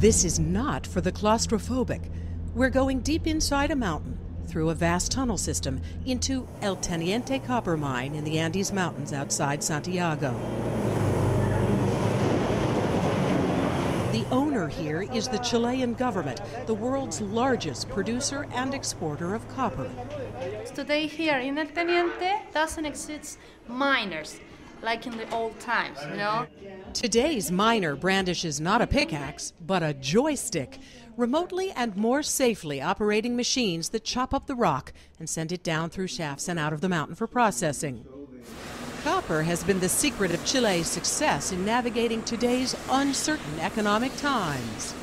This is not for the claustrophobic. We're going deep inside a mountain, through a vast tunnel system, into El Teniente copper mine in the Andes Mountains outside Santiago. The owner here is the Chilean government, the world's largest producer and exporter of copper. Today here in El Teniente doesn't exist miners like in the old times, you know? Today's miner brandishes not a pickaxe, but a joystick, remotely and more safely operating machines that chop up the rock and send it down through shafts and out of the mountain for processing. Copper has been the secret of Chile's success in navigating today's uncertain economic times.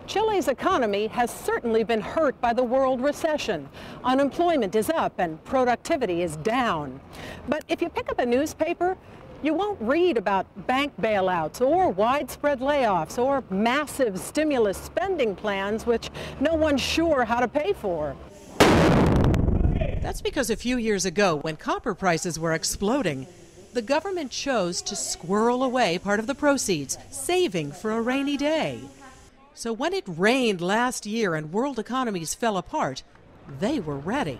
Chile's economy has certainly been hurt by the world recession. Unemployment is up and productivity is down. But if you pick up a newspaper, you won't read about bank bailouts or widespread layoffs or massive stimulus spending plans which no one's sure how to pay for. That's because a few years ago, when copper prices were exploding, the government chose to squirrel away part of the proceeds, saving for a rainy day. So when it rained last year and world economies fell apart, they were ready.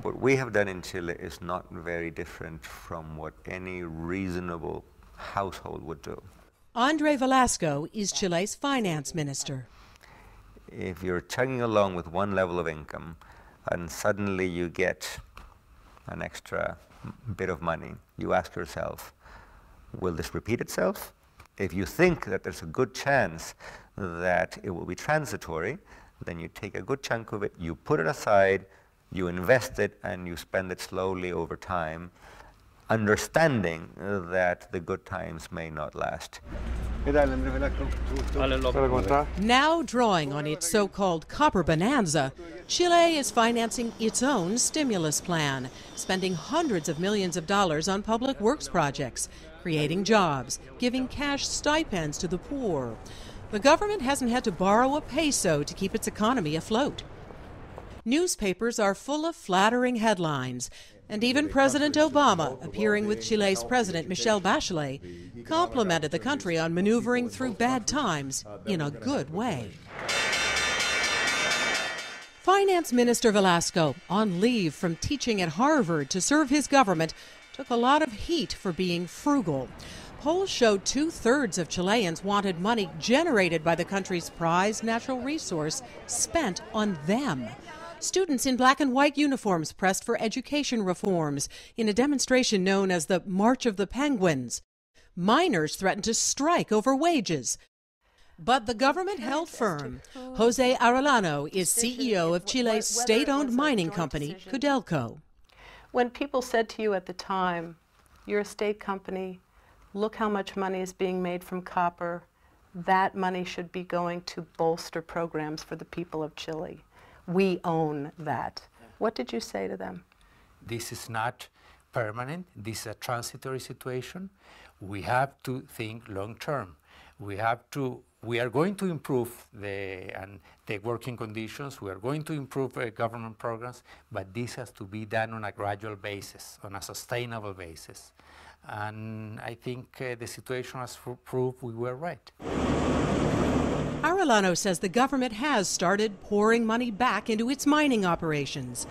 What we have done in Chile is not very different from what any reasonable household would do. Andre Velasco is Chile's finance minister. If you're chugging along with one level of income and suddenly you get an extra bit of money, you ask yourself, will this repeat itself? If you think that there's a good chance that it will be transitory, then you take a good chunk of it, you put it aside, you invest it, and you spend it slowly over time, understanding that the good times may not last. Now drawing on its so-called copper bonanza, Chile is financing its own stimulus plan, spending hundreds of millions of dollars on public works projects, creating jobs, giving cash stipends to the poor. The government hasn't had to borrow a peso to keep its economy afloat. Newspapers are full of flattering headlines, and even President Obama, appearing with Chile's President Michelle Bachelet, complimented the country on maneuvering through bad times in a good way. Finance Minister Velasco, on leave from teaching at Harvard to serve his government, took a lot of heat for being frugal. Polls showed 2/3 of Chileans wanted money generated by the country's prized natural resource spent on them. Students in black and white uniforms pressed for education reforms in a demonstration known as the March of the Penguins. Miners threatened to strike over wages. But the government held firm. Jose Arellano is CEO of Chile's state-owned mining company, Codelco. When people said to you at the time, you're a state company, look how much money is being made from copper, that money should be going to bolster programs for the people of Chile. We own that. What did you say to them? This is not permanent. This is a transitory situation. We have to think long term. We are going to improve the working conditions. We are going to improve government programs, but this has to be done on a gradual basis, on a sustainable basis. And I think the situation has proved we were right. Arellano says the government has started pouring money back into its mining operations.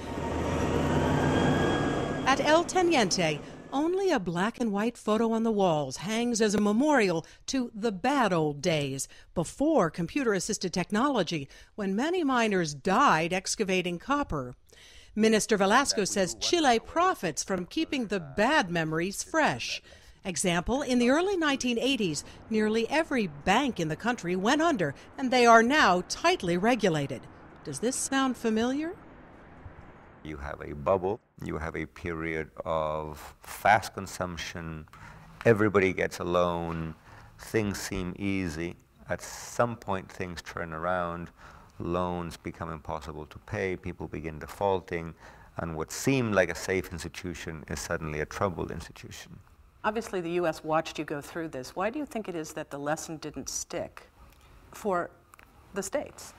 At El Teniente, only a black and white photo on the walls hangs as a memorial to the bad old days, before computer-assisted technology, when many miners died excavating copper. Minister Velasco says Chile profits from keeping the bad memories fresh. Example, in the early 1980s, nearly every bank in the country went under, and they are now tightly regulated. Does this sound familiar? You have a bubble, you have a period of fast consumption, everybody gets a loan, things seem easy. At some point things turn around, loans become impossible to pay, people begin defaulting, and what seemed like a safe institution is suddenly a troubled institution. Obviously, the U.S. watched you go through this. Why do you think it is that the lesson didn't stick for the states?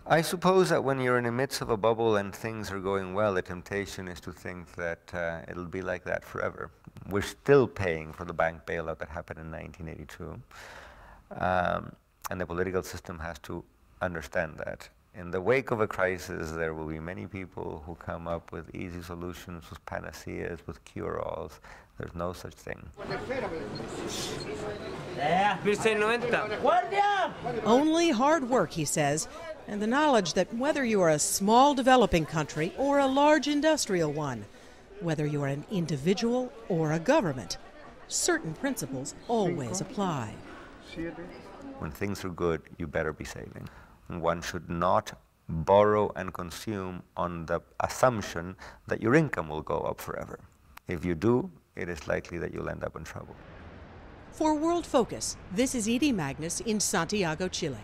I suppose that when you're in the midst of a bubble and things are going well, the temptation is to think that it'll be like that forever. We're still paying for the bank bailout that happened in 1982. And the political system has to understand that. In the wake of a crisis, there will be many people who come up with easy solutions, with panaceas, with cure-alls. There's no such thing. Only hard work, he says, and the knowledge that whether you are a small developing country or a large industrial one, whether you are an individual or a government, certain principles always apply. When things are good, you better be saving. One should not borrow and consume on the assumption that your income will go up forever. If you do, it is likely that you'll end up in trouble. For World Focus, this is Edie Magnus in Santiago, Chile.